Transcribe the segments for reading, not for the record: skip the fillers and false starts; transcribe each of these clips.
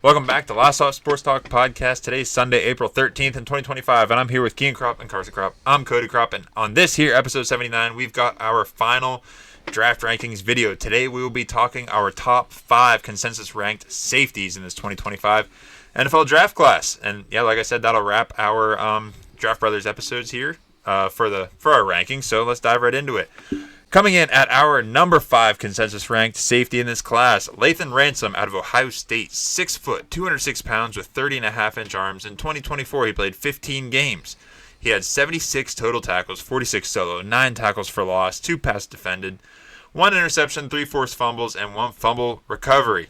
Welcome back to Last Off Sports Talk Podcast. Today's Sunday, April 13th in 2025, and I'm here with Kean Crop and Carson Crop. I'm Cody Crop, and on this here, episode 79, we've got our final draft rankings video. Today, we will be talking our top 5 consensus-ranked safeties in this 2025 NFL draft class. And yeah, like I said, that'll wrap our Draft Brothers episodes here for our rankings, so let's dive right into it. Coming in at our number 5 consensus-ranked safety in this class, Lathan Ransom out of Ohio State, 6 foot, 206 pounds with 30.5-inch arms. In 2024, he played 15 games. He had 76 total tackles, 46 solo, 9 tackles for loss, 2 pass defended, 1 interception, 3 forced fumbles, and 1 fumble recovery.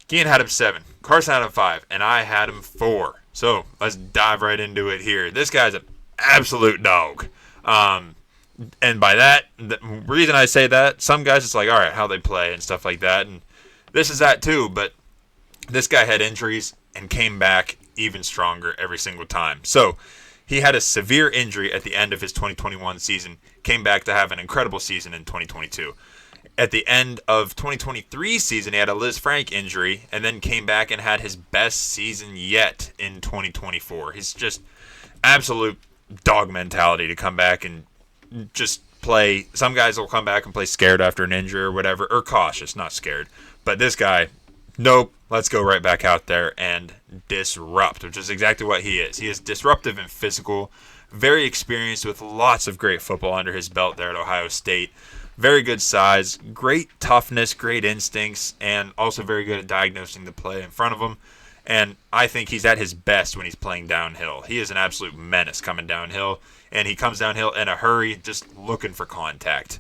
Kean had him 7, Carson had him 5, and I had him 4. So let's dive right into it here. This guy's an absolute dog. And by that, the reason I say that, some guys it's like, all right, how they play and stuff like that. And this is that too, but this guy had injuries and came back even stronger every single time. So he had a severe injury at the end of his 2021 season, came back to have an incredible season in 2022. At the end of 2023 season, he had a Liz Frank injury and then came back and had his best season yet in 2024. He's just absolute dog mentality to come back and just play. Some guys will come back and play scared after an injury or whatever, or cautious, not scared. But this guy, nope, let's go right back out there and disrupt, which is exactly what he is. He is disruptive and physical, very experienced with lots of great football under his belt there at Ohio State. Very good size, great toughness, great instincts, and also very good at diagnosing the play in front of him. And I think he's at his best when he's playing downhill. He is an absolute menace coming downhill, and he comes downhill in a hurry, just looking for contact.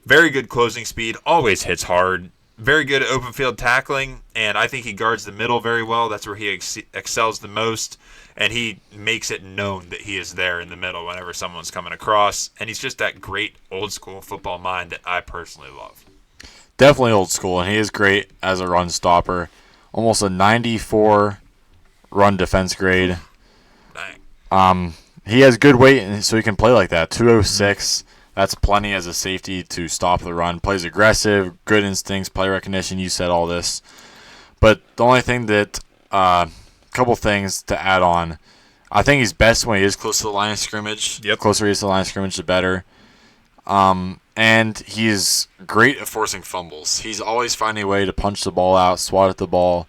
Very good closing speed, always hits hard. Very good at open field tackling, and I think he guards the middle very well. That's where he excels the most, and he makes it known that he is there in the middle whenever someone's coming across. And he's just that great old-school football mind that I personally love. Definitely old school, and he is great as a run stopper. Almost a 94 run defense grade. Dang. He has good weight, so he can play like that. 206, that's plenty as a safety to stop the run. Plays aggressive, good instincts, play recognition. You said all this. But the only thing that, couple things to add on. I think he's best when he is close to the line of scrimmage. Yep. Closer he is to the line of scrimmage, the better. And he's great at forcing fumbles. He's always finding a way to punch the ball out, swat at the ball.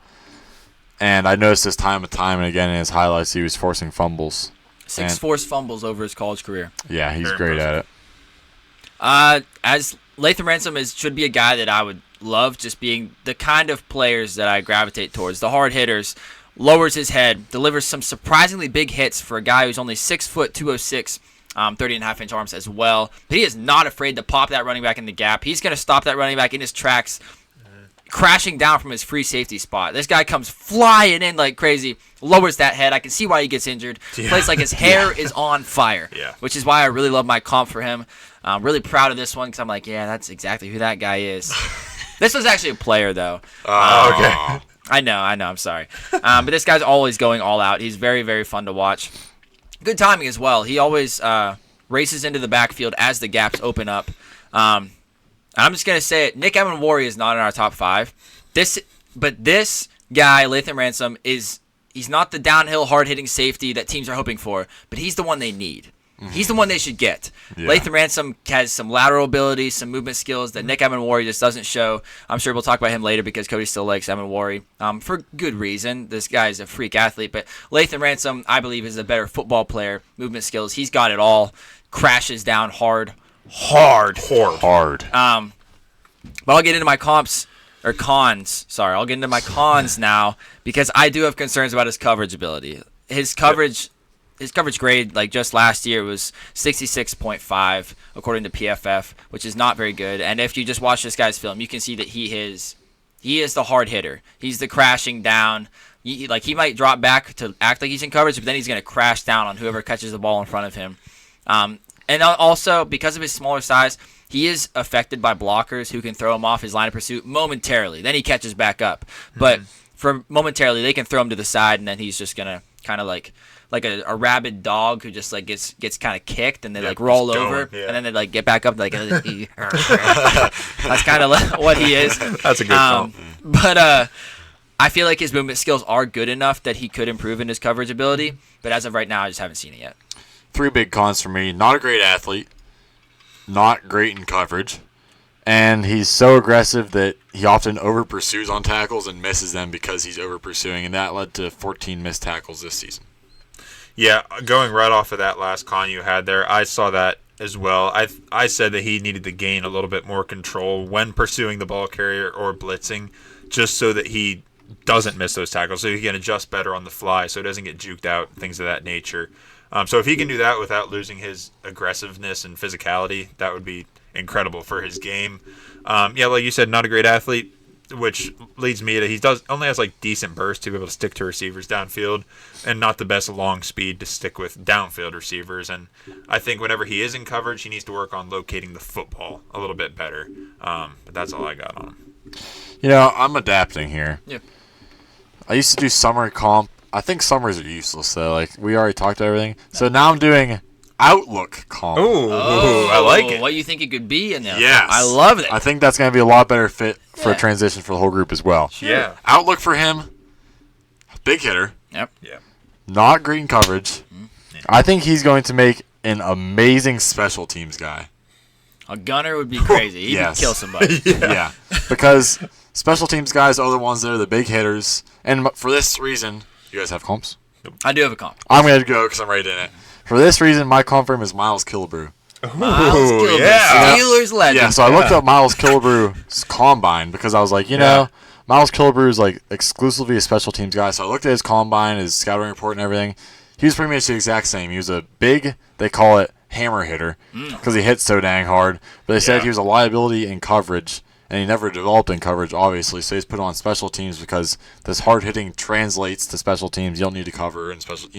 And I noticed this time and time and again in his highlights he was forcing fumbles. 6 forced fumbles over his college career. Yeah, he's Very great impressive. at it. As Lathan Ransom should be a guy that I would love, just being the kind of players that I gravitate towards. The hard hitters, lowers his head, delivers some surprisingly big hits for a guy who's only 6 foot 206. 30.5-inch arms as well. But he is not afraid to pop that running back in the gap. He's going to stop that running back in his tracks, crashing down from his free safety spot. This guy comes flying in like crazy, lowers that head. I can see why he gets injured. Yeah. Plays like his hair is on fire, Yeah. which is why I really love my comp for him. I'm really proud of this one because I'm like, yeah, that's exactly who that guy is. This was actually a player, though. Okay. I know, I'm sorry. But this guy's always going all out. He's very, very fun to watch. Good timing as well. He always races into the backfield as the gaps open up. I'm just going to say it. Nick Emenwari is not in our top 5. This guy, Lathan Ransom, he's not the downhill, hard-hitting safety that teams are hoping for, but he's the one they need. He's the one they should get. Yeah. Lathan Ransom has some lateral ability, some movement skills that Nick Emenwari just doesn't show. I'm sure we'll talk about him later because Cody still likes Emenwari for good reason. This guy is a freak athlete. But Lathan Ransom, I believe, is a better football player. Movement skills, he's got it all. Crashes down hard. Hard. But I'll get into my cons. I'll get into my cons now because I do have concerns about his coverage ability. His coverage grade, like just last year, was 66.5 according to PFF, which is not very good. And if you just watch this guy's film, you can see that he is the hard hitter. He's the crashing down. He might drop back to act like he's in coverage, but then he's going to crash down on whoever catches the ball in front of him. And also, because of his smaller size, he is affected by blockers who can throw him off his line of pursuit momentarily. Then he catches back up. But for momentarily, they can throw him to the side, and then he's just going to kind of like a rabid dog who just like gets kind of kicked and they like roll over and then they like get back up like that's kind of what he is. That's a good film. But I feel like his movement skills are good enough that he could improve in his coverage ability, but as of right now, I just haven't seen it yet. 3 big cons for me. Not a great athlete. Not great in coverage. And he's so aggressive that he often over-pursues on tackles and misses them because he's over-pursuing, and that led to 14 missed tackles this season. Yeah, going right off of that last con you had there, I saw that as well. I said that he needed to gain a little bit more control when pursuing the ball carrier or blitzing, just so that he doesn't miss those tackles, so he can adjust better on the fly, so he doesn't get juked out, things of that nature. So if he can do that without losing his aggressiveness and physicality, that would be incredible for his game. Yeah, like you said, not a great athlete, which leads me to he only has like decent burst to be able to stick to receivers downfield, and not the best long speed to stick with downfield receivers. And I think whenever he is in coverage, he needs to work on locating the football a little bit better. But that's all I got on him. You know, I'm adapting here. Yeah. I used to do summer comp. I think summers are useless, though. Like, we already talked about everything. So now I'm doing Outlook comp. Ooh, I like it. What you think it could be in there? Yes. I love it. I think that's going to be a lot better fit for a transition for the whole group as well. Yeah. Outlook for him, big hitter, Yep. Yeah. not great in coverage. I think he's going to make an amazing special teams guy. A gunner would be crazy. He Yes. could kill somebody. Yeah. Because special teams guys are the ones that are the big hitters. And for this reason, you guys have comps? I do have a comp. I'm going to go because I'm right in it. For this reason, my comp for him is Miles Killebrew. Miles Gilbert, yeah. Steelers legend. Yeah, so I looked up Miles Killebrew's combine because I was like, Miles Killebrew is like exclusively a special teams guy. So I looked at his combine, his scouting report, and everything. He was pretty much the exact same. He was a big, they call it hammer hitter because he hits so dang hard. But they said he was a liability in coverage, and he never developed in coverage, obviously. So he's put on special teams because this hard hitting translates to special teams. You don't need to cover in special,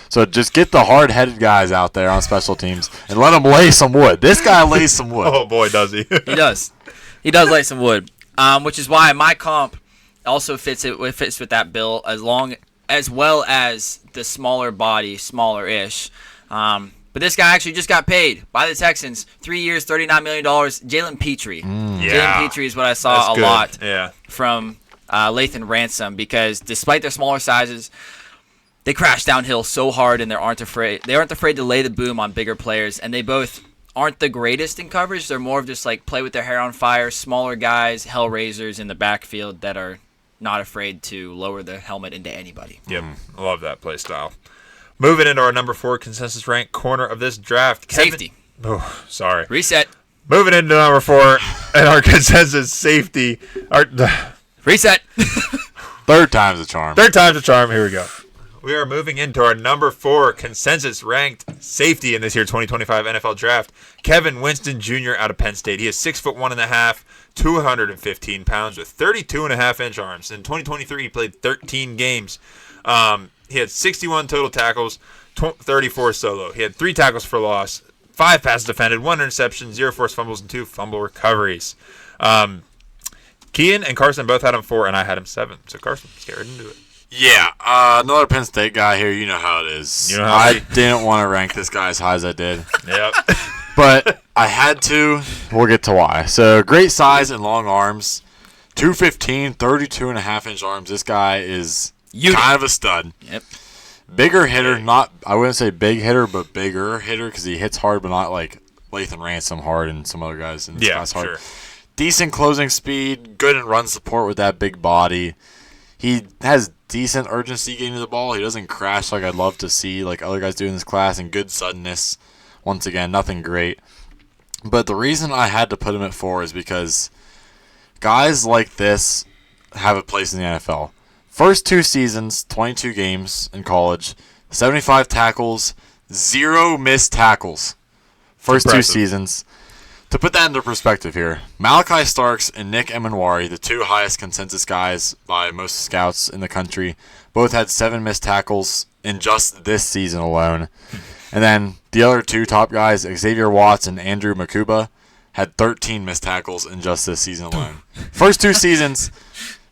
So just get the hard headed guys out there on special teams and let them lay some wood. This guy lays some wood. Oh boy, does he! He does. He does lay some wood. Which is why my comp also fits with that bill as well as the smaller body, smaller-ish. But this guy actually just got paid by the Texans. 3 years, $39 million. Jalen Petrie. Yeah. Jalen Petrie is what I saw That's a good. lot Yeah. from Lathan Ransom, because despite their smaller sizes, they crash downhill so hard and they aren't afraid to lay the boom on bigger players, and they both aren't the greatest in coverage. They're more of just like play with their hair on fire, smaller guys, hellraisers in the backfield that are not afraid to lower the helmet into anybody. Yep. I love that play style. Moving into our number 4 consensus rank corner of this draft. Safety. Oh, sorry. Reset. Moving into number 4 and our consensus safety. Reset. Third time's a charm. Third time's a charm. Here we go. We are moving into our number 4 consensus ranked safety in this year 2025 NFL draft. Kevin Winston Jr. out of Penn State. He is 6'1.5", 215 pounds with 32.5-inch arms. In 2023, he played 13 games. He had 61 total tackles, 34 solo. He had 3 tackles for loss, 5 passes defended, 1 interception, 0 forced fumbles, and 2 fumble recoveries. Kean and Carson both had him 4, and I had him 7. So Carson, let's get right into it. Yeah, another Penn State guy here. You know how it is. You know how I didn't want to rank this guy as high as I did, Yep. but I had to. We'll get to why. So, great size and long arms. 215, 32.5-inch arms. This guy is kind of a stud. Yep. Bigger hitter, I wouldn't say big hitter, but bigger hitter because he hits hard, but not like Lathan Ransom hard and some other guys. And this guy's hard. Sure. Decent closing speed, good in run support with that big body. He has decent urgency getting to the ball. He doesn't crash like I'd love to see like other guys do in this class, and good suddenness. Once again, nothing great. But the reason I had to put him at 4 is because guys like this have a place in the NFL. First 2 seasons, 22 games in college, 75 tackles, 0 missed tackles. First 2 seasons. To put that into perspective here, Malachi Starks and Nick Emanwari, the 2 highest consensus guys by most scouts in the country, both had 7 missed tackles in just this season alone. And then the other 2 top guys, Xavier Watts and Andrew Makuba, had 13 missed tackles in just this season alone. First 2 seasons,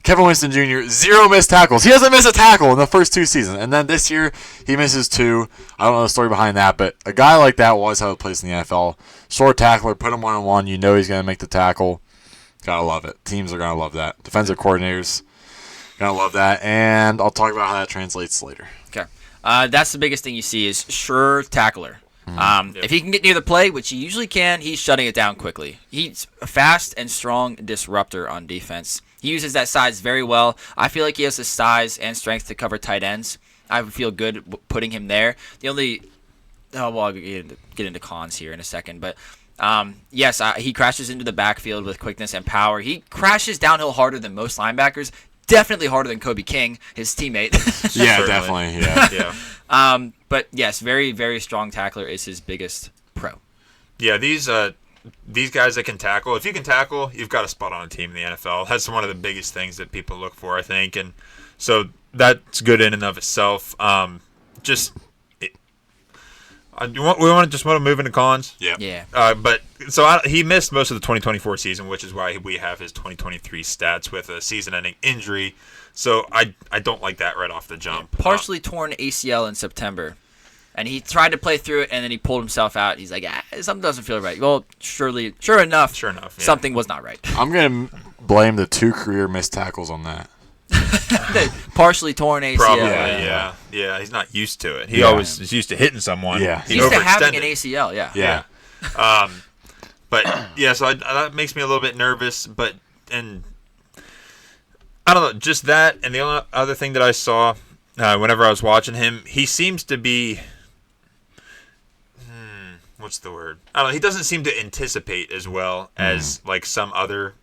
Kevin Winston Jr., 0 missed tackles. He doesn't miss a tackle in the first 2 seasons. And then this year, he misses 2. I don't know the story behind that, but a guy like that will always have a place in the NFL. Short tackler, put him one-on-one. You know he's going to make the tackle. Gotta love it. Teams are going to love that. Defensive coordinators, Gonna love that, and I'll talk about how that translates later. Okay. That's the biggest thing you see is sure tackler. If he can get near the play, which he usually can, he's shutting it down quickly. He's a fast and strong disruptor on defense. He uses that size very well. I feel like he has the size and strength to cover tight ends. I would feel good putting him there. The only... I'll get into cons here in a second, but yes, he crashes into the backfield with quickness and power. He crashes downhill harder than most linebackers. Definitely harder than Kobe King, his teammate. Yeah, Certainly. definitely. Yeah. Yeah. But yes, very, very strong tackler is his biggest pro. Yeah, these guys that can tackle. If you can tackle, you've got a spot on a team in the NFL. That's one of the biggest things that people look for, I think, and so that's good in and of itself. We want to move into cons. Yeah. But he missed most of the 2024 season, which is why we have his 2023 stats with a season-ending injury. So I don't like that right off the jump. Partially torn ACL in September. And he tried to play through it, and then he pulled himself out. He's like, something doesn't feel right. Well, sure enough, yeah. something was not right. I'm going to blame the 2 career missed tackles on that. Partially torn ACL. Probably, Yeah. yeah. He's not used to it. He Yeah. always is used to hitting someone. Yeah. He He's used to having overextended. an ACL, Yeah. But yeah, so that makes me a little bit nervous. And I don't know, just that. And the only other thing that I saw whenever I was watching him, he seems to be. What's the word? I don't know. He doesn't seem to anticipate as well as like some other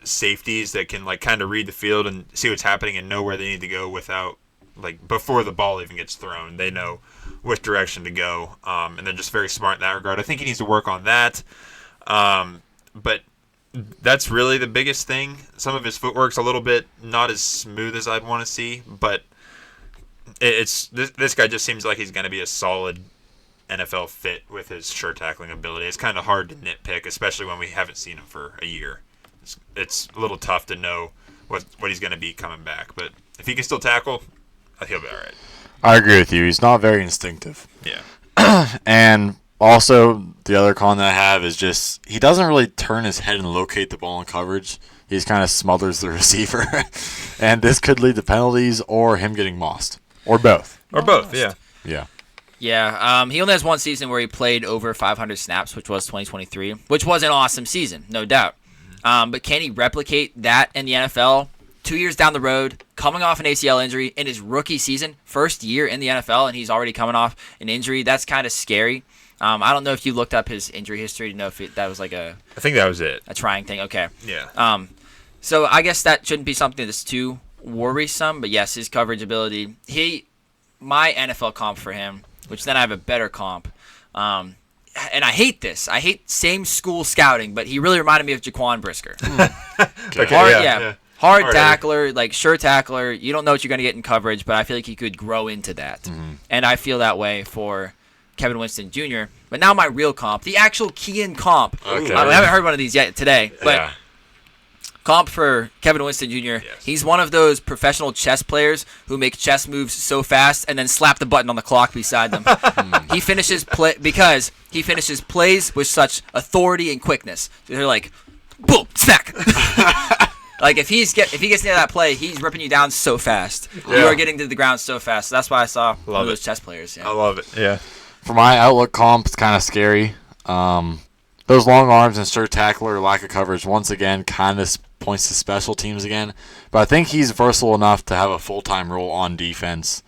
safeties that can like kind of read the field and see what's happening and know where they need to go without like before the ball even gets thrown. They know which direction to go, and they're just very smart in that regard. I think he needs to work on that. But that's really the biggest thing. Some of his footwork's a little bit not as smooth as I'd want to see, but this guy just seems like he's going to be a solid NFL fit with his sure tackling ability. It's kind of hard to nitpick, especially when we haven't seen him for a year. It's a little tough to know what he's going to be coming back, but if he can still tackle, he'll be all right. I agree with you. He's not very instinctive. Yeah. And also, the other con that I have is just he doesn't really turn his head and locate the ball in coverage. He just kind of smothers the receiver. And this could lead to penalties or him getting mossed. Or both. Or both, yeah. Yeah. Yeah, he only has one season where he played over 500 snaps, which was 2023, which was an awesome season, no doubt. But can he replicate that in the NFL 2 years down the road, coming off an ACL injury in his rookie season, first year in the NFL, and he's already coming off an injury? That's kind of scary. I don't know if you looked up his injury history to know if that was like I think that was it. a trying thing. Okay. Yeah. So I guess that shouldn't be something that's too worrisome, but yes, his coverage ability. My NFL comp for him, which then I have a better comp. And I hate this. I hate same school scouting, but he really reminded me of Jaquan Brisker. Okay, Hard tackler, like sure tackler. You don't know what you're going to get in coverage, but I feel like he could grow into that. And I feel that way for Kevin Winston Jr. But now my real comp, the actual Kean comp. Okay. I haven't heard one of these yet today, but Yeah. comp for Kevin Winston Jr. Yes. He's one of those professional chess players who make chess moves so fast and then slap the button on the clock beside them. He finishes plays with such authority and quickness. They're like, boom, smack. Like if he gets near that play, he's ripping you down so fast. You Yeah. are getting to the ground so fast. That's why I saw one Love of those it. chess players. Yeah. I love it. Yeah. For my outlook comp, it's kind of scary. Those long arms and sure tackler lack of coverage once again kind of points to special teams again. But I think he's versatile enough to have a full-time role on defense.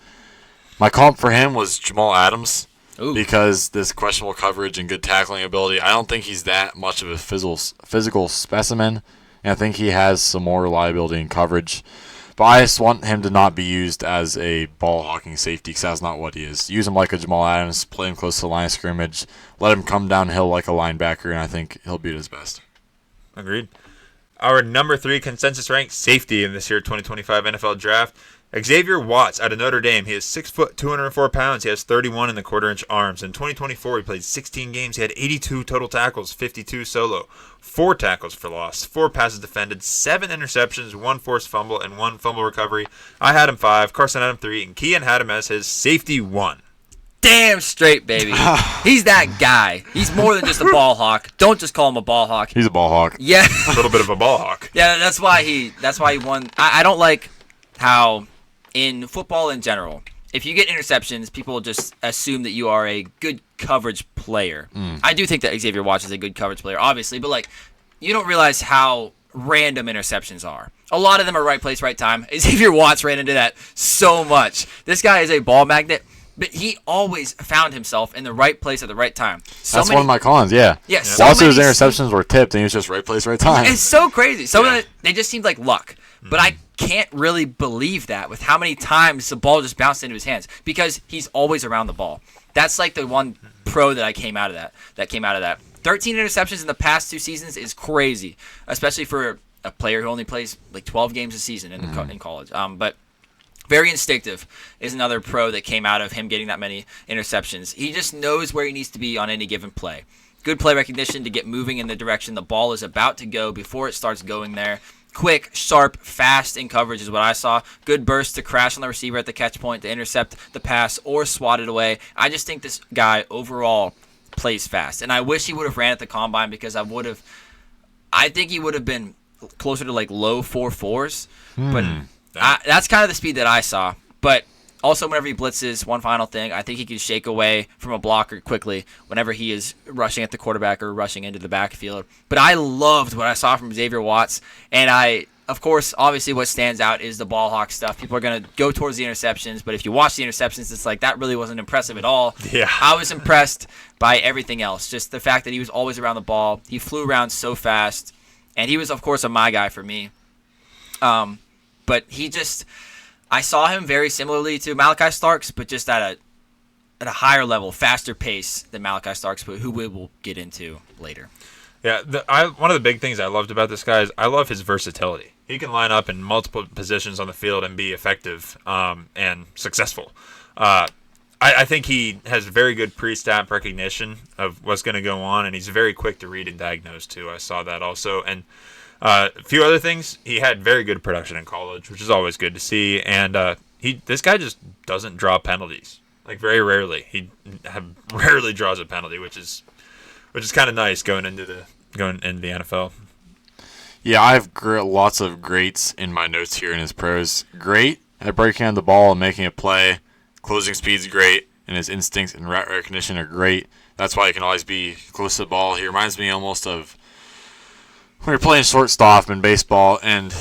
My comp for him was Jamal Adams. Ooh. Because this questionable coverage and good tackling ability, I don't think he's that much of a physical specimen. And I think he has some more reliability in coverage. But I just want him to not be used as a ball-hawking safety because that's not what he is. Use him like a Jamal Adams, play him close to the line of scrimmage, let him come downhill like a linebacker, and I think he'll be at his best. Agreed. Our number 3 consensus ranked safety in this year 2025 NFL draft, Xavier Watts out of Notre Dame. He is 6 foot, 204 pounds. He has 31 in the quarter-inch arms. In 2024, he played 16 games. He had 82 total tackles, 52 solo, 4 tackles for loss, 4 passes defended, 7 interceptions, 1 forced fumble, and 1 fumble recovery. I had him 5, Carson had him 3, and Kian had him as his safety 1. Damn straight, baby. He's that guy. He's more than just a ball hawk. Don't just call him a ball hawk. He's a ball hawk. Yeah. A little bit of a ball hawk. Yeah, that's why he won. I don't like how in football in general, if you get interceptions, people just assume that you are a good coverage player. I do think that Xavier Watts is a good coverage player, obviously, but like you don't realize how random interceptions are. A lot of them are right place, right time. Xavier Watts ran into that so much. This guy is a ball magnet, but he always found himself in the right place at the right time. That's one of my cons, yeah. Yeah, so Lots of many his interceptions were tipped, and he was just right place, right time. It's so crazy. Some of it, they just seemed like luck. But I can't really believe that with how many times the ball just bounced into his hands because he's always around the ball. That's like the one pro that came out of that. 13 interceptions in the past 2 seasons is crazy, especially for a player who only plays like 12 games a season in college. But very instinctive is another pro that came out of him getting that many interceptions. He just knows where he needs to be on any given play. Good play recognition to get moving in the direction the ball is about to go before it starts going there. Quick, sharp, fast in coverage is what I saw. Good burst to crash on the receiver at the catch point to intercept the pass or swat it away. I just think this guy overall plays fast. And I wish he would have ran at the combine because I think he would have been closer to like low 4.4s. But that's kind of the speed that I saw. But also, whenever he blitzes, one final thing, I think he can shake away from a blocker quickly whenever he is rushing at the quarterback or rushing into the backfield. But I loved what I saw from Xavier Watts. And of course, obviously what stands out is the ball hawk stuff. People are going to go towards the interceptions. But if you watch the interceptions, it's like that really wasn't impressive at all. Yeah. I was impressed by everything else. Just the fact that he was always around the ball. He flew around so fast. And he was, of course, my guy for me. But I saw him very similarly to Malachi Starks, but just at a higher level, faster pace than Malachi Starks, but who we will get into later. Yeah, one of the big things I loved about this guy is I love his versatility. He can line up in multiple positions on the field and be effective and successful. I think he has very good pre-snap recognition of what's going to go on, and he's very quick to read and diagnose, too. I saw that also. And a few other things, he had very good production in college, which is always good to see. And this guy just doesn't draw penalties, like very rarely. He rarely draws a penalty, which is kind of nice going into the NFL. Yeah, I have lots of greats in my notes here in his pros. Great at breaking on the ball and making a play. Closing speed's great, and his instincts and route recognition are great. That's why he can always be close to the ball. He reminds me almost of when you're playing shortstop in baseball, and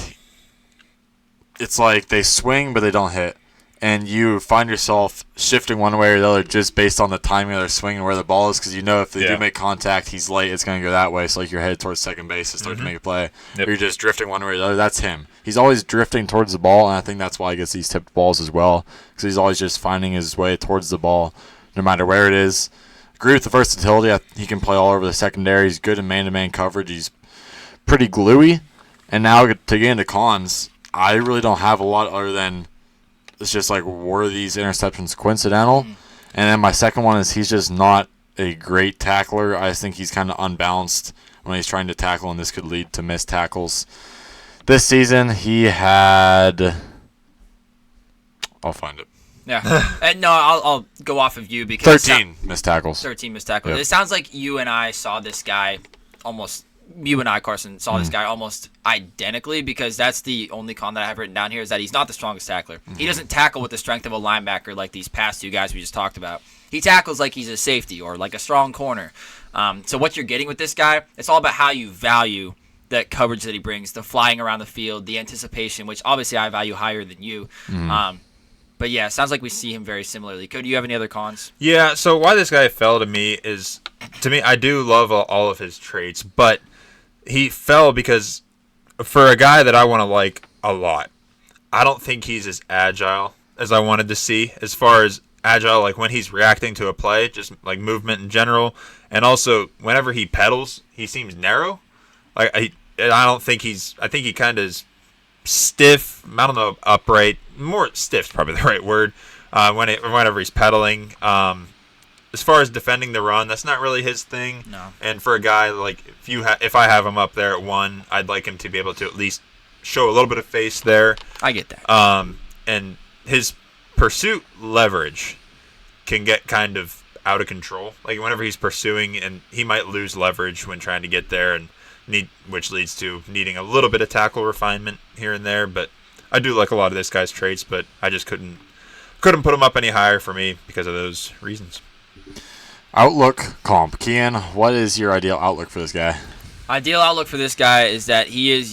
it's like they swing but they don't hit, and you find yourself shifting one way or the other just based on the timing of their swing and where the ball is, because you know if they do make contact, he's late, it's going to go that way. So like you're headed towards second base to start to make a play. Yep. Or you're just drifting one way or the other. That's him. He's always drifting towards the ball, and I think that's why he gets these tipped balls as well, because he's always just finding his way towards the ball no matter where it is. Agree with the versatility. He can play all over the secondary. He's good in man-to-man coverage. He's pretty gluey. And now to get into cons, I really don't have a lot other than it's just like, were these interceptions coincidental? And then my second one is he's just not a great tackler. I just think he's kind of unbalanced when he's trying to tackle, and this could lead to missed tackles. This season, he had... I'll find it. Yeah. And no, I'll go off of you because... 13 missed tackles. 13 missed tackles. Yep. It sounds like you and I saw this guy almost... You and I, Carson, saw this guy almost identically, because that's the only con that I have written down here is that he's not the strongest tackler. He doesn't tackle with the strength of a linebacker like these past two guys we just talked about. He tackles like he's a safety or like a strong corner. So what you're getting with this guy, it's all about how you value that coverage that he brings, the flying around the field, the anticipation, which obviously I value higher than you. But yeah, it sounds like we see him very similarly. Cody, do you have any other cons? Yeah, so why this guy fell to me is, I do love all of his traits, but he fell because for a guy that I want to like a lot, I don't think he's as agile as I wanted to see, as far as agile, like when he's reacting to a play, just like movement in general. And also, whenever he pedals, he seems narrow. Like I think he kind of is stiff. I don't know, upright. More stiff's probably the right word. Whenever he's pedaling. As far as defending the run, that's not really his thing. No. And for a guy like if I have him up there at 1, I'd like him to be able to at least show a little bit of face there. I get that. And his pursuit leverage can get kind of out of control. Like whenever he's pursuing, and he might lose leverage when trying to get there, which leads to needing a little bit of tackle refinement here and there. But I do like a lot of this guy's traits, but I just couldn't put him up any higher for me because of those reasons. Outlook comp. Kian, what is your ideal outlook for this guy? Ideal outlook for this guy is that he's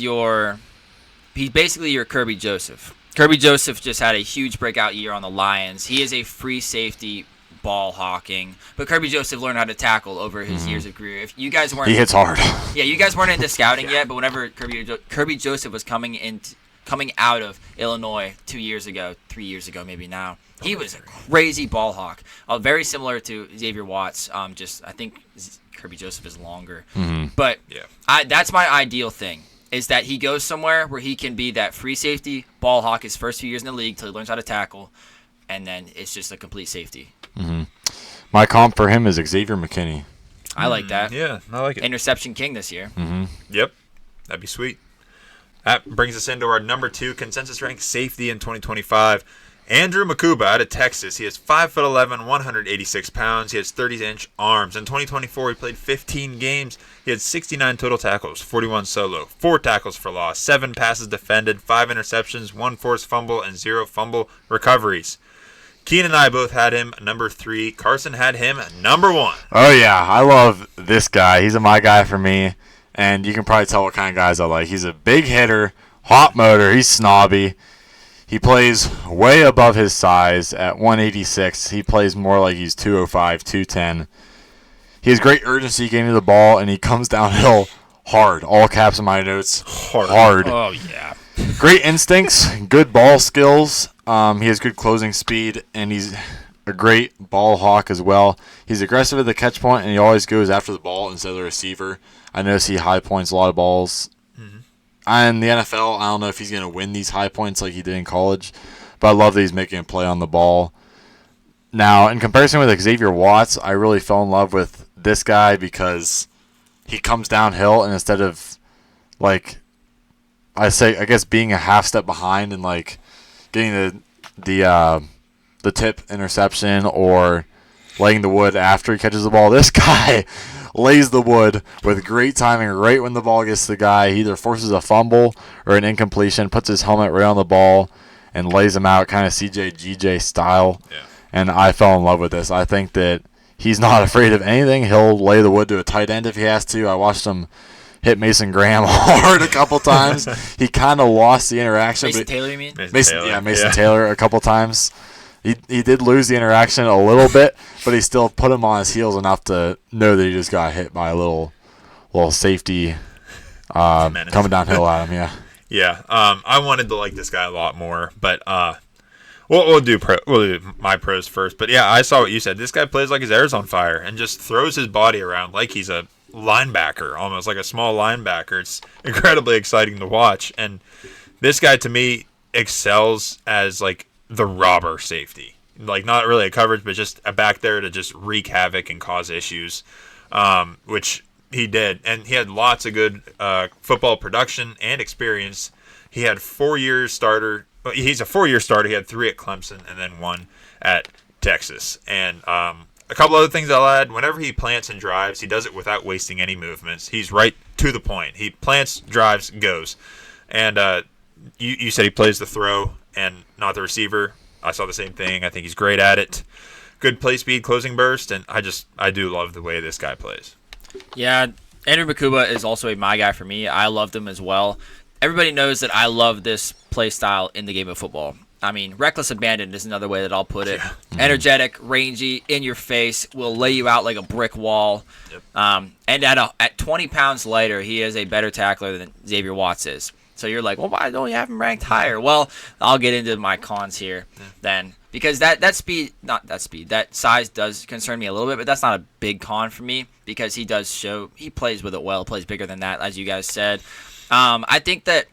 basically your Kirby Joseph. Kirby Joseph just had a huge breakout year on the Lions. He is a free safety, ball hawking, but Kirby Joseph learned how to tackle over his years of career. If you guys weren't, He hits hard. yeah, you guys weren't into scouting yet, but whenever Kirby Joseph was coming out of Illinois 2 years ago, 3 years ago, maybe now, he was a crazy ball hawk. Very similar to Xavier Watts. Just I think Kirby Joseph is longer, but that's my ideal thing. Is that he goes somewhere where he can be that free safety, ball hawk his first few years in the league till he learns how to tackle, and then it's just a complete safety. My comp for him is Xavier McKinney. I like that. Yeah, I like it. Interception king this year. Yep, that'd be sweet. That brings us into our number 2 consensus ranked safety in 2025. Andrew Makuba out of Texas. He is 5'11", 186 pounds. He has 30-inch arms. In 2024, he played 15 games. He had 69 total tackles, 41 solo, 4 tackles for loss, 7 passes defended, 5 interceptions, 1 forced fumble, and 0 fumble recoveries. Keen and I both had him number 3. Carson had him number 1. Oh, yeah. I love this guy. He's my guy for me. And you can probably tell what kind of guys I like. He's a big hitter, hot motor. He's snobby. He plays way above his size at 186. He plays more like he's 205, 210. He has great urgency getting to the ball, and he comes downhill hard. All caps in my notes. Hard. Oh, yeah. Great instincts, good ball skills. He has good closing speed, and he's a great ball hawk as well. He's aggressive at the catch point, and he always goes after the ball instead of the receiver. I notice he high points a lot of balls. In the NFL, I don't know if he's going to win these high points like he did in college, but I love that he's making a play on the ball. Now, in comparison with Xavier Watts, I really fell in love with this guy because he comes downhill, and instead of, like, I guess being a half step behind and, like, getting the tip interception or laying the wood after he catches the ball, this guy lays the wood with great timing right when the ball gets to the guy. He either forces a fumble or an incompletion, puts his helmet right on the ball, and lays him out kind of CJ style. Yeah. And I fell in love with this. I think that he's not afraid of anything. He'll lay the wood to a tight end if he has to. I watched him hit Mason Graham hard a couple times. He kind of lost the interaction. Mason Taylor, you mean? Mason Taylor a couple times. He did lose the interaction a little bit, but he still put him on his heels enough to know that he just got hit by a little safety coming downhill at him. Yeah. Yeah. I wanted to like this guy a lot more, but we'll do my pros first. But yeah, I saw what you said. This guy plays like his hair's on fire and just throws his body around like he's a linebacker, almost like a small linebacker. It's incredibly exciting to watch. And this guy to me excels as like the robber safety, like not really a coverage, but just a back there to just wreak havoc and cause issues, which he did. And he had lots of good football production and experience. He had 4 years starter. He's a 4-year starter. He had 3 at Clemson and then 1 at Texas. And a couple other things I'll add. Whenever he plants and drives, he does it without wasting any movements. He's right to the point. He plants, drives, goes. And you said he plays the throw and not the receiver. I saw the same thing. I think he's great at it. Good play speed, closing burst, and I do love the way this guy plays. Yeah, Andrew Makuba is also my guy for me. I loved him as well. Everybody knows that I love this play style in the game of football. I mean, reckless abandon is another way that I'll put it. Yeah. Energetic, rangy, in your face, will lay you out like a brick wall. Yep. And at 20 pounds lighter, he is a better tackler than Xavier Watts is. So you're like, well, why don't you have him ranked higher? Well, I'll get into my cons here then. Because that size does concern me a little bit, but that's not a big con for me because he plays with it well, plays bigger than that, as you guys said. I think that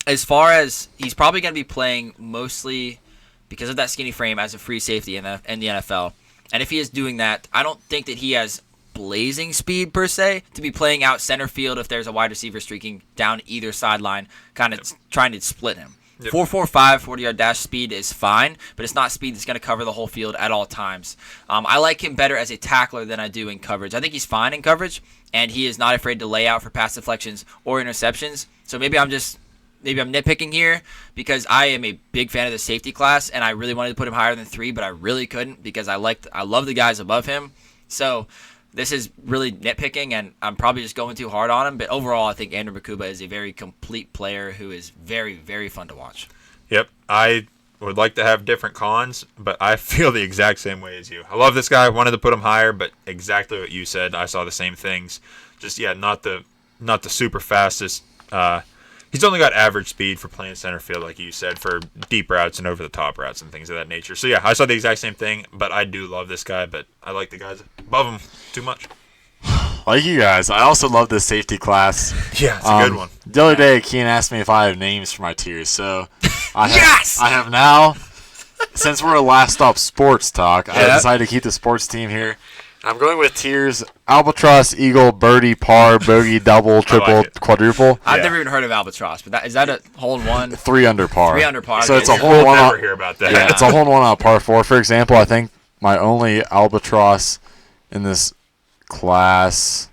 as far as he's probably going to be playing mostly because of that skinny frame as a free safety in the NFL. And if he is doing that, I don't think that he has blazing speed per se to be playing out center field if there's a wide receiver streaking down either sideline, kind of trying to split him. 4.45 40-yard dash speed is fine, but it's not speed that's going to cover the whole field at all times. I like him better as a tackler than I do in coverage. I think he's fine in coverage, and he is not afraid to lay out for pass deflections or interceptions. So maybe I'm just maybe I'm nitpicking here because I am a big fan of the safety class, and I really wanted to put him higher than 3, but I really couldn't because I love the guys above him. So this is really nitpicking, and I'm probably just going too hard on him. But overall, I think Andrew Makuba is a very complete player who is very, very fun to watch. Yep, I would like to have different cons, but I feel the exact same way as you. I love this guy. Wanted to put him higher, but exactly what you said. I saw the same things. Just not the super fastest. He's only got average speed for playing center field, like you said, for deep routes and over the top routes and things of that nature. So yeah, I saw the exact same thing, but I do love this guy, but I like the guys above him too much. Like you guys, I also love this safety class. Yeah, it's a good one. The other day, Kean asked me if I have names for my tiers, so I have now. Since we're a last stop sports talk, I decided to keep the sports team here. I'm going with tiers: albatross, eagle, birdie, par, bogey, double, triple, quadruple. I've never even heard of albatross, but is that a hole in one? 3 under par. 3 under par. So it's a We'll hole in one. never hear about that. Yeah, it's a hole in one on par 4. For example, I think my only albatross in this class,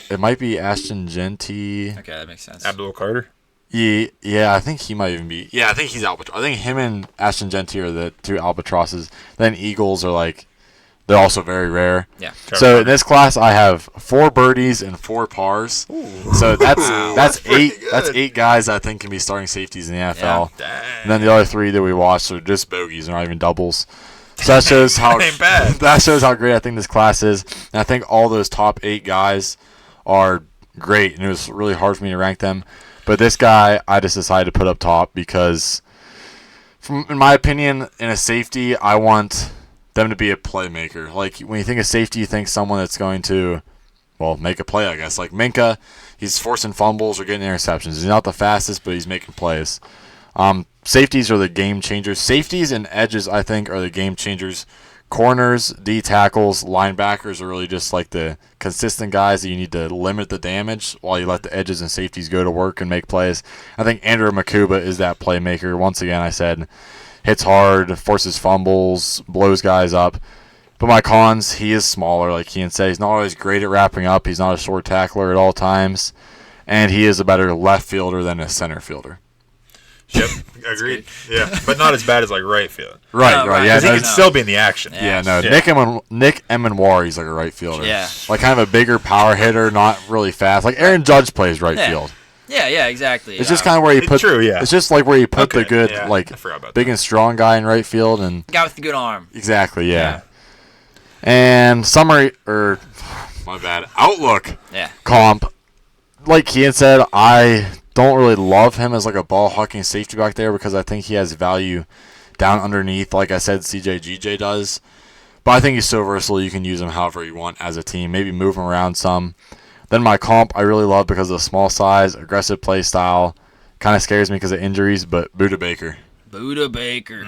it might be Ashton Genty. Okay, that makes sense. Abdul Carter. Yeah, I think he might even be. Yeah, I think he's albatross. I think him and Ashton Genty are the 2 albatrosses. Then eagles are they're also very rare. Yeah. So in this class, I have 4 birdies and 4 pars. Ooh. So that's 8. Good. That's 8 guys I think can be starting safeties in the NFL. Dang. And then the other 3 that we watched are just bogeys. They're not even doubles. So that shows how Ain't bad. that shows how great I think this class is. And I think all those top 8 guys are great, and it was really hard for me to rank them. But this guy, I just decided to put up top because, in my opinion, in a safety, I want them to be a playmaker. Like, when you think of safety, you think someone that's going to, make a play, I guess. Like Minka, he's forcing fumbles or getting interceptions. He's not the fastest, but he's making plays. Safeties are the game changers. Safeties and edges, I think, are the game changers. Corners, D tackles, linebackers are really just like the consistent guys that you need to limit the damage while you let the edges and safeties go to work and make plays. I think Andrew Makuba is that playmaker. Once again, I said, hits hard, forces fumbles, blows guys up. But my cons, he is smaller, like Kean said. He's not always great at wrapping up. He's not a short tackler at all times. And he is a better left fielder than a center fielder. Yep, agreed. Yeah, but not as bad as right field. Right. Yeah, He can still be in the action. Yeah, Nick Emanwari, he's like a right fielder. Yeah. Like kind of a bigger power hitter, not really fast. Like Aaron Judge plays right field. Yeah, exactly. It's just kind of where you put. True, yeah. It's just like where you put the good, I forgot about big that. and strong guy in right field, and Guy with the good arm. exactly, yeah. And summary or my bad outlook Yeah. comp, like Kean said, I don't really love him as like a ball hawking safety back there because I think he has value down underneath, like I said, CJ does. But I think he's so versatile you can use him however you want as a team. Maybe move him around some. Then my comp I really love because of the small size, aggressive play style. Kind of scares me because of injuries, but Budda Baker. Budda Baker.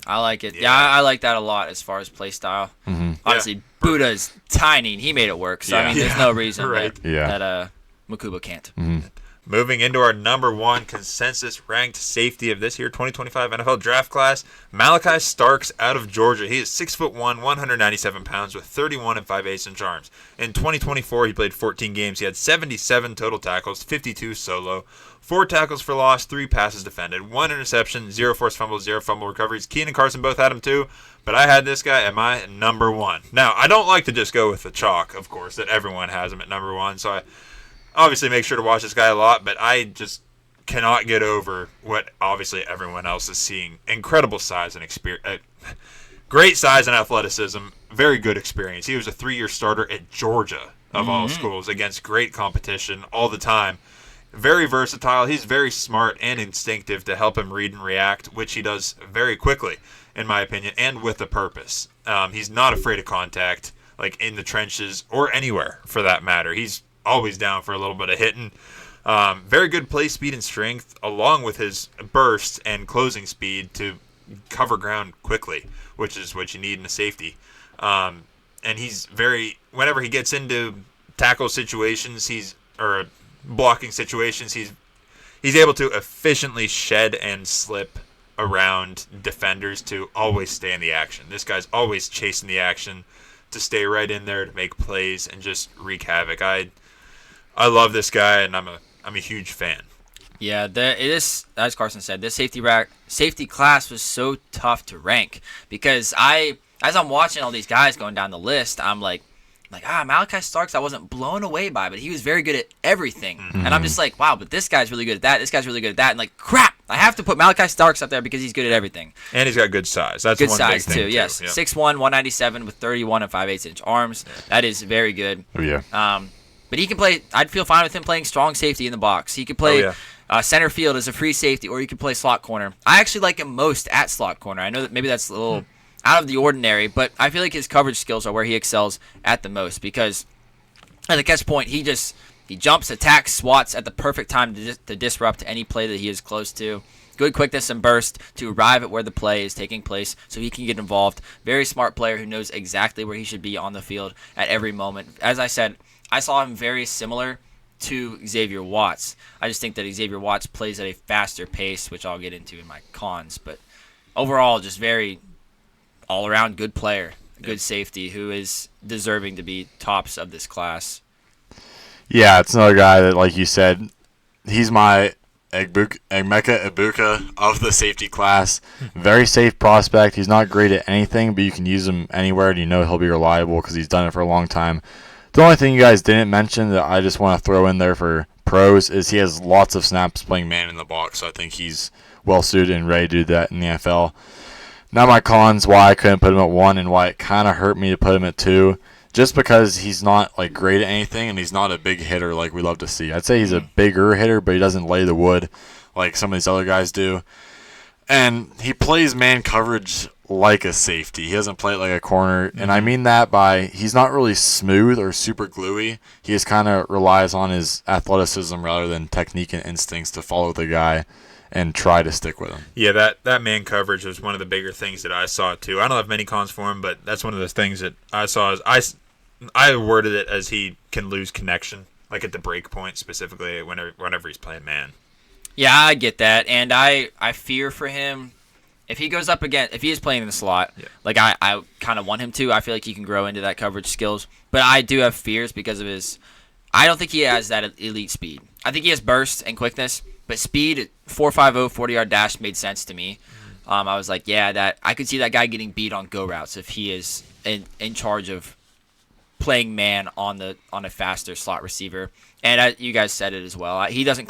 I like it. Yeah, I like that a lot as far as play style. Mm-hmm. Honestly, Budda is tiny and he made it work. So, I mean, there's no reason that Makuba can't. Mm-hmm. Moving into our number 1 consensus ranked safety of this year 2025 NFL draft class, Malachi Starks out of Georgia. He is 6'1", 197 pounds with 31 5/8 inch arms. In 2024, he played 14 games. He had 77 total tackles, 52 solo, 4 tackles for loss, 3 passes defended, 1 interception, 0 forced fumbles, 0 fumble recoveries. Kean and Carson both had him too, but I had this guy at my number 1. Now, I don't like to just go with the chalk, of course, that everyone has him at number 1, so I obviously make sure to watch this guy a lot, but I just cannot get over what obviously everyone else is seeing. Incredible size and experience. Great size and athleticism. Very good experience. He was a 3-year starter at Georgia, of all schools, against great competition all the time. Very versatile. He's very smart and instinctive to help him read and react, which he does very quickly, in my opinion, and with a purpose. He's not afraid of contact, like in the trenches or anywhere for that matter. He's always down for a little bit of hitting. Very good play speed and strength, along with his burst and closing speed to cover ground quickly, which is what you need in a safety. And he's whenever he gets into tackle situations, or blocking situations, he's able to efficiently shed and slip around defenders to always stay in the action. This guy's always chasing the action to stay right in there to make plays and just wreak havoc. I love this guy, and I'm a huge fan. Yeah, it is, as Carson said, this safety class was so tough to rank because as I'm watching all these guys going down the list, I'm like Malachi Starks I wasn't blown away by, but he was very good at everything. And I'm just like, wow, but this guy's really good at that. This guy's really good at that. And like, crap, I have to put Malachi Starks up there because he's good at everything. And he's got good size. That's good one size big thing too. Yes, Yep. 6'1", 197 with 31 and 5/8 inch arms. That is very good. Oh, yeah. But he can play. I'd feel fine with him playing strong safety in the box. He could play center field as a free safety, or he could play slot corner. I actually like him most at slot corner. I know that maybe that's a little out of the ordinary, but I feel like his coverage skills are where he excels at the most because at the catch point, he jumps, attacks, swats at the perfect time to disrupt any play that he is close to. Good quickness and burst to arrive at where the play is taking place so he can get involved. Very smart player who knows exactly where he should be on the field at every moment. As I said, I saw him very similar to Xavier Watts. I just think that Xavier Watts plays at a faster pace, which I'll get into in my cons. But overall, just very all-around good player, good safety who is deserving to be tops of this class. Yeah, it's another guy that, like you said, he's my Emeka Ibuka of the safety class. Very safe prospect. He's not great at anything, but you can use him anywhere, and you know he'll be reliable because he's done it for a long time. The only thing you guys didn't mention that I just want to throw in there for pros is he has lots of snaps playing man in the box, so I think he's well-suited and ready to do that in the NFL. Now my cons, why I couldn't put him at 1 and why it kind of hurt me to put him at 2, just because he's not like great at anything and he's not a big hitter like we love to see. I'd say he's a bigger hitter, but he doesn't lay the wood like some of these other guys do. And he plays man coverage like a safety. He doesn't play it like a corner. And I mean that by he's not really smooth or super gluey. He just kind of relies on his athleticism rather than technique and instincts to follow the guy and try to stick with him. Yeah, that man coverage was one of the bigger things that I saw too. I don't have many cons for him, but that's one of those things that I saw. I worded it as he can lose connection, like at the break point specifically whenever he's playing man. Yeah, I get that, and I fear for him if he goes up again. If he is playing in the slot, like I kind of want him to. I feel like he can grow into that coverage skills, but I do have fears because of his. I don't think he has that elite speed. I think he has burst and quickness, but speed 4.50 40-yard dash made sense to me. I was like, yeah, that I could see that guy getting beat on go routes if he is in charge of playing man on a faster slot receiver. And you guys said it as well. He doesn't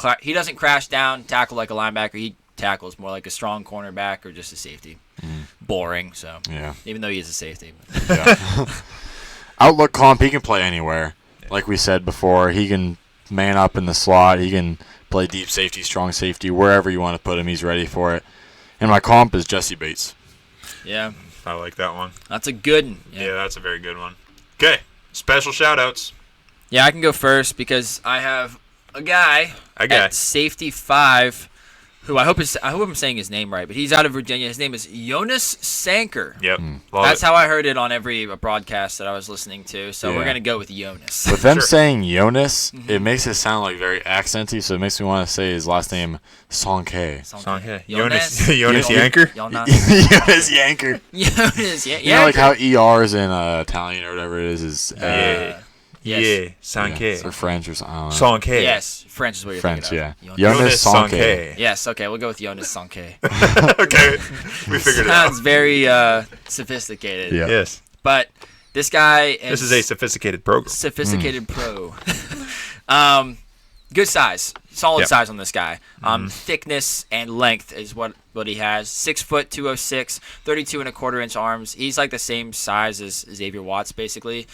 crash down, tackle like a linebacker. He tackles more like a strong cornerback or just a safety. Boring. So Yeah. even though he is a safety. Yeah. Outlook comp, he can play anywhere. Like we said before, he can man up in the slot. He can play deep safety, strong safety, wherever you want to put him. He's ready for it. And my comp is Jesse Bates. Yeah, I like that one. that's a good one. Yeah, that's a very good one. Okay, special shout-outs. Yeah, I can go first because I have a guy at safety 5 who I hope I'm saying his name right, but he's out of Virginia. His name is Jonas Sanker. Yep. That's how I heard it on every broadcast that I was listening to, so we're going to go with Jonas. With them saying Jonas, it makes it sound like very accenty, so it makes me want to say his last name, Sonke. Sonke. Jonas Jonas Yanker? Jonas Yanker. Jonas Yanker. You know, like how ERs in Italian or whatever it is Yes. Yeah, Sonke. or French or something. I don't know. Sonke. Yes, French is what you're French, thinking yeah. of. Jonas Sonke. Yes, okay, we'll go with Jonas Sonke. Okay, we figured it out. Sounds very sophisticated. Yeah. Yes. But this guy is This is a sophisticated program. sophisticated pro. Good size. Solid size on this guy. Thickness and length is what he has. 6 foot, 206, 32 and a quarter inch arms. He's like the same size as Xavier Watts, basically.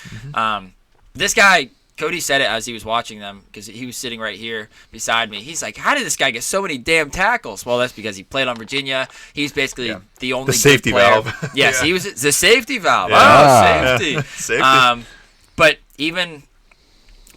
This guy, Cody said it as he was watching them because he was sitting right here beside me. He's like, how did this guy get so many damn tackles? Well, that's because he played on Virginia. He's basically the only The safety good player. valve. Yes, Yeah. he was the safety valve. Yeah. Oh, safety. Safety.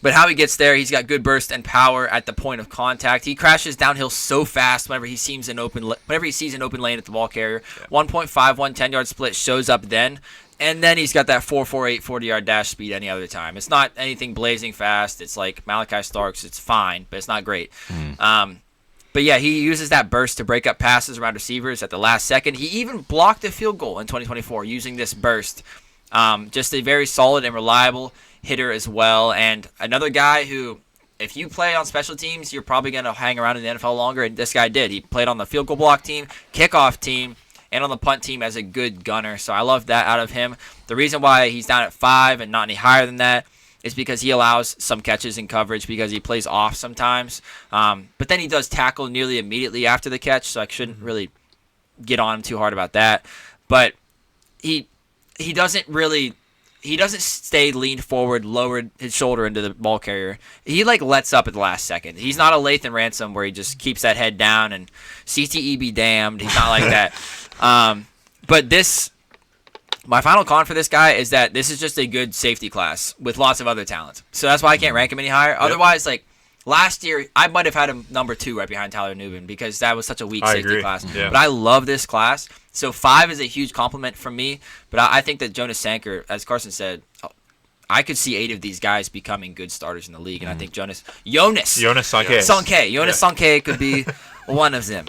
But how he gets there, he's got good burst and power at the point of contact. He crashes downhill so fast whenever he sees an open lane at the ball carrier. 1.51 10-yard split shows up then. And then he's got that 4.48 40-yard dash speed any other time. It's not anything blazing fast. It's like Malachi Starks. It's fine, but it's not great. But yeah, he uses that burst to break up passes around receivers at the last second. He even blocked a field goal in 2024 using this burst. Just a very solid and reliable hitter as well. And another guy who if you play on special teams, you're probably going to hang around in the NFL longer, and this guy did. He played on the field goal block team, kickoff team, and on the punt team as a good gunner. So I love that out of him. The reason why he's down at 5 and not any higher than that is because he allows some catches in coverage because he plays off sometimes. But then he does tackle nearly immediately after the catch, so I shouldn't really get on him too hard about that. But he doesn't stay leaned forward, lowered his shoulder into the ball carrier. He lets up at the last second. He's not a Lathan Ransom where he just keeps that head down and CTE be damned. He's not like that. But my final con for this guy is that this is just a good safety class with lots of other talent. So that's why I can't rank him any higher. Yep. Otherwise, last year, I might have had him number 2 right behind Tyler Nubin because that was such a weak safety class. Yeah. But I love this class. So 5 is a huge compliment from me. But I think that Jonas Sanker, as Carson said, I could see 8 of these guys becoming good starters in the league. And I think Jonas Sankey could be one of them.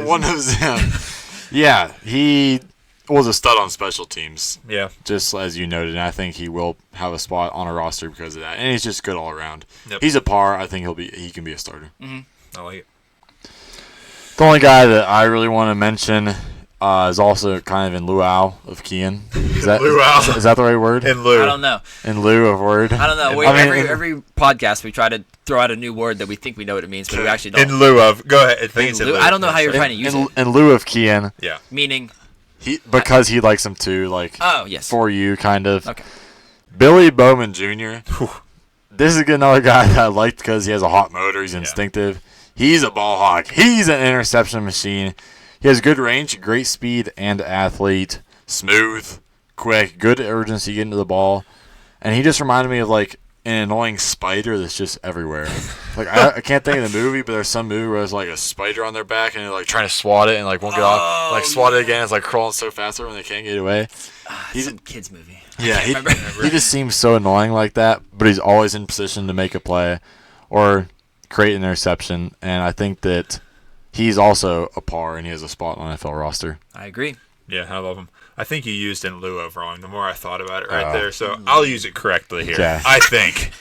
One of them. Yeah, he was a stud on special teams. Yeah. Just as you noted, and I think he will have a spot on a roster because of that. And he's just good all around. Yep. He's a par. I think he can be a starter. Mm-hmm. I like it. The only guy that I really want to mention is also kind of in lieu of Kian. Is that the right word? In lieu. I don't know. In lieu of word. I don't know. Every podcast we try to throw out a new word that we think we know what it means, but we actually don't. In lieu of. Go ahead. I think it's in lieu. I don't know how you're trying to use it. In lieu of Kian. Yeah. Meaning. Because he likes him too, oh, yes. For you, kind of. Okay. Billy Bowman Jr. This is another guy that I liked because he has a hot motor. He's instinctive. He's a ball hawk. He's an interception machine. He has good range, great speed, and athlete. Smooth, quick, good urgency getting to the ball. And he just reminded me of an annoying spider that's just everywhere. I can't think of the movie, but there's some movie where there's a spider on their back and they're trying to swat it and won't get off. Swat it again. It's crawling so fast when they can't get away. He's a kid's movie. Yeah, he just seems so annoying like that, but he's always in position to make a play or create an interception. And I think that he's also a par and he has a spot on the NFL roster. I agree. Yeah, I love him. I think you used in lieu of wrong the more I thought about it there, so I'll use it correctly here. Okay. I think.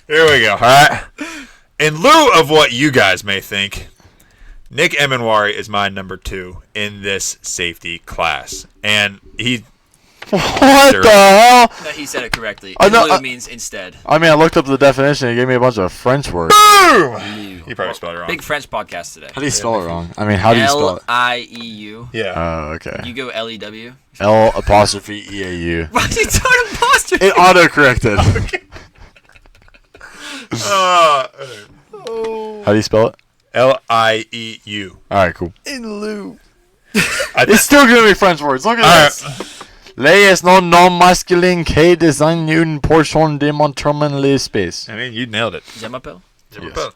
Here we go, all right? In lieu of what you guys may think, Nick Emanwari is my number 2 in this safety class. And he... What the hell? No, he said it correctly. In lieu means instead. I looked up the definition. He gave me a bunch of French words. Boom! You probably spelled it wrong. Big French podcast today. How do you spell it wrong? How do you spell it? Lieu. Yeah. Oh, okay. You go LEW. L''EAU. Why did you tell an apostrophe? It auto-corrected. How do you spell it? LIEU. All right, cool. In lieu. It's still giving me French words. Look at this. Les non masculin que désigne une portion de montrement l'espace. I mean, you nailed it. Jemapel? Yes.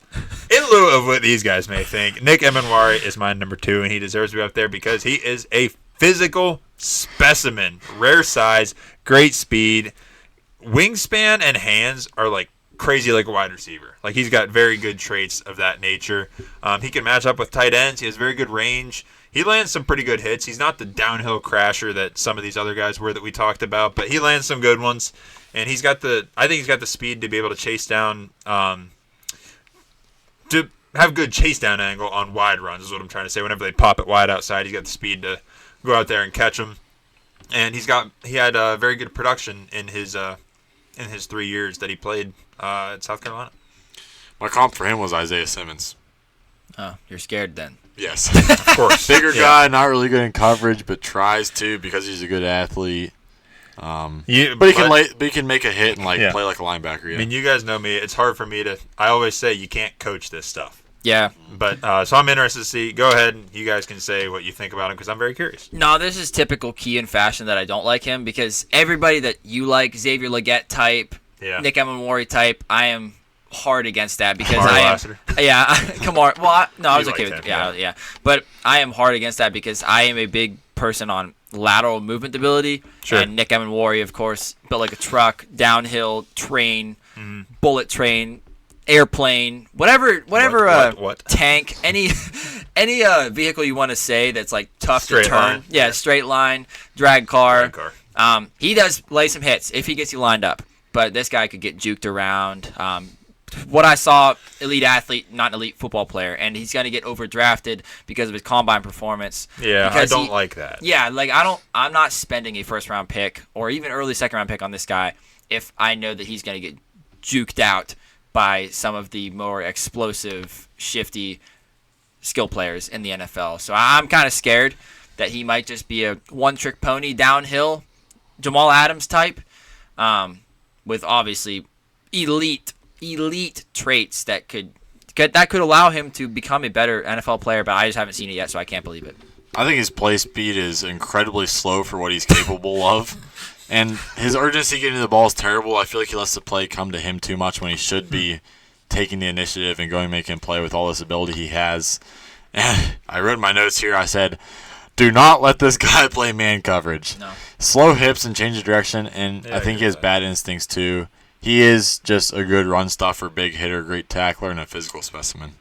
In lieu of what these guys may think, Nick Emanwari is my number 2, and he deserves to be up there because he is a physical specimen. Rare size, great speed. Wingspan and hands are crazy like a wide receiver. He's got very good traits of that nature. He can match up with tight ends. He has very good range. He lands some pretty good hits. He's not the downhill crasher that some of these other guys were that we talked about, but he lands some good ones. And I think he's got the speed to be able to chase down, to have good chase down angle on wide runs is what I'm trying to say. Whenever they pop it wide outside, he's got the speed to go out there and catch them. And he had very good production in his 3 years that he played at South Carolina. My comp for him was Isaiah Simmons. Oh, you're scared then. Yes. Of course. Bigger guy, not really good in coverage, but tries to because he's a good athlete. But he can make a hit and play like a linebacker. Yeah. I mean, you guys know me. It's hard for me to. I always say you can't coach this stuff. Yeah. But so I'm interested to see. Go ahead. You guys can say what you think about him because I'm very curious. No, this is typical Kian fashion that I don't like him because everybody that you like, Xavier Legette type, Nick Emanwari type, I am hard against that because I am. Yeah, Kamar. Well, I was okay with it. Yeah. But I am hard against that because I am a big person on lateral movement ability. Sure. And Nick Emanwari, of course, built like a truck, downhill, train, bullet train, airplane, whatever what? Tank, any vehicle you want to say that's tough Straight to turn. line. Yeah, straight line, drag car. He does lay some hits if he gets you lined up. But this guy could get juked around. what I saw, elite athlete, not an elite football player, and he's going to get overdrafted because of his combine performance. Yeah, because I don't like that. Yeah, like I'm not spending a first round pick or even early second round pick on this guy if I know that he's going to get juked out by some of the more explosive, shifty skill players in the NFL. So I'm kind of scared that he might just be a one-trick pony downhill, Jamal Adams type, with obviously elite traits that could allow him to become a better NFL player, but I just haven't seen it yet, so I can't believe it. I think his play speed is incredibly slow for what he's capable of. And his urgency getting the ball is terrible. I feel like he lets the play come to him too much when he should be taking the initiative and going making play with all this ability he has. And I wrote in my notes here, I said, do not let this guy play man coverage. No. Slow hips and change of direction, and Yeah, I think he has bad instincts too. He is just a good run stuffer, big hitter, great tackler, and a physical specimen.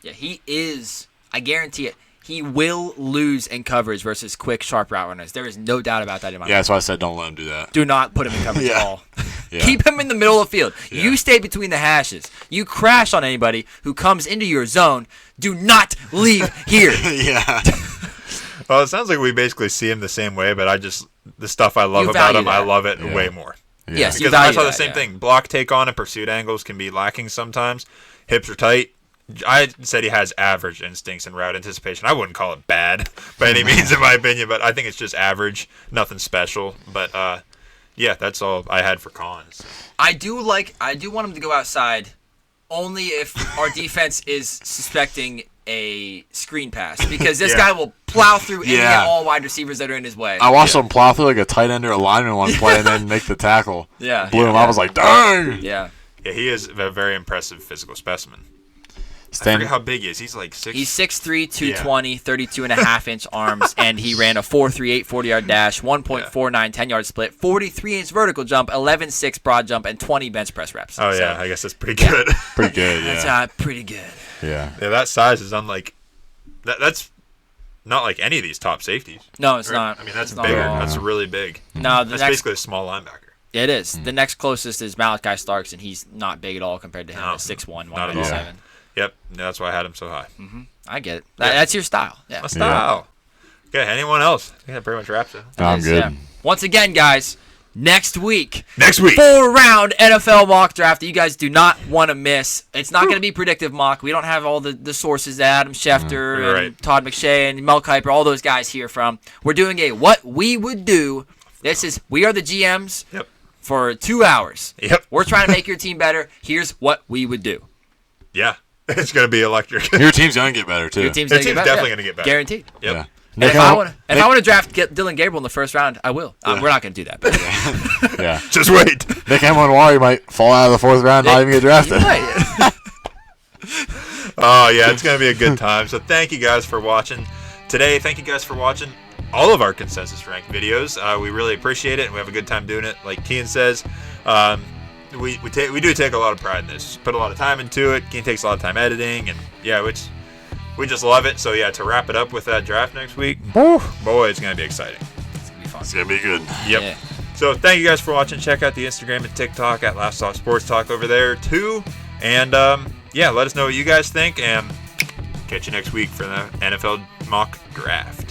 Yeah, he is. I guarantee it. He will lose in coverage versus quick, sharp route runners. There is no doubt about that in my Yeah, mind. that's why I said don't let him do that. Do not put him in coverage at all. Yeah. Keep him in the middle of the field. Yeah. You stay between the hashes. You crash on anybody who comes into your zone. Do not leave here. Yeah. Well, it sounds like we basically see him the same way, but the stuff I love You about value him, I that. love it Yeah. way more. Yeah. Yes, you Because I value saw the that, same yeah. thing. Block take on and pursuit angles can be lacking sometimes. Hips are tight. I said he has average instincts and route anticipation. I wouldn't call it bad by any means, in my opinion, but I think it's just average, nothing special. But yeah, that's all I had for cons. I do want him to go outside only if our defense is suspecting a screen pass, because this Yeah. guy will plow through any Yeah. and all wide receivers that are in his way. I watched him plow through like a tight end or a lineman one play and then make the tackle. Yeah. Blew him. I was like, dang. Yeah. Yeah, he is a very impressive physical specimen. I Stan- forget how big he is. He's like 6. He's 6'3", 220, 32.5-inch arms, and he ran a 4.38 40-yard dash, 1.49 10-yard split, 43-inch vertical jump, 11.6 broad jump, and 20 bench press reps. Oh, So, yeah, I guess that's pretty good. Pretty good, That's yeah. pretty good. Yeah. Yeah, that size is unlike that's not like any of these top safeties. No, it's Right? not. I mean, that's It's not bigger. at all. That's really big. No, the That's next basically a small linebacker. it is. The next closest is Malachi Starks, and he's not big at all compared to him No, at 6'1", not at all. 197. Yep, that's why I had him so high. I get it. Yeah. That's your style. Yeah. My style. Okay, anyone else? I think that pretty much wraps it. No, I'm It is, good. yeah. Once again, guys, next week, Next week. 4-round NFL mock draft that you guys do not want to miss. It's not going to be predictive mock. We don't have all the sources that Adam Schefter and Right. Todd McShay and Mel Kiper, all those guys here from. We're doing a what we would do. We are the GMs Yep. for 2 hours. Yep. We're trying to make your team better. Here's what we would do. Yeah. It's going to be electric. Your team's going to get better, too. Your team's Their gonna get team's better. definitely Yeah. gonna get better. Guaranteed. Yep. Yeah. And if I want Nick- to draft Dylan Gabriel in the first round, I will. We're not going to do that. But Yeah. Just wait. Nick Emenwari might fall out of the fourth round, not even get drafted. Right. Oh, yeah, it's going to be a good time. So thank you guys for watching today. Thank you guys for watching all of our consensus ranked videos. We really appreciate it, and we have a good time doing it. Like Kean says, we do take a lot of pride in this. Put a lot of time into it. Kean takes a lot of time editing, and yeah, we just love it. So yeah, to wrap it up with that draft next week, boy, it's going to be exciting. It's going to be fun. It's going to be good. Yep. Yeah. So thank you guys for watching. Check out the Instagram and TikTok at Last Stop Sports Talk over there too. And yeah, let us know what you guys think, and catch you next week for the NFL mock draft.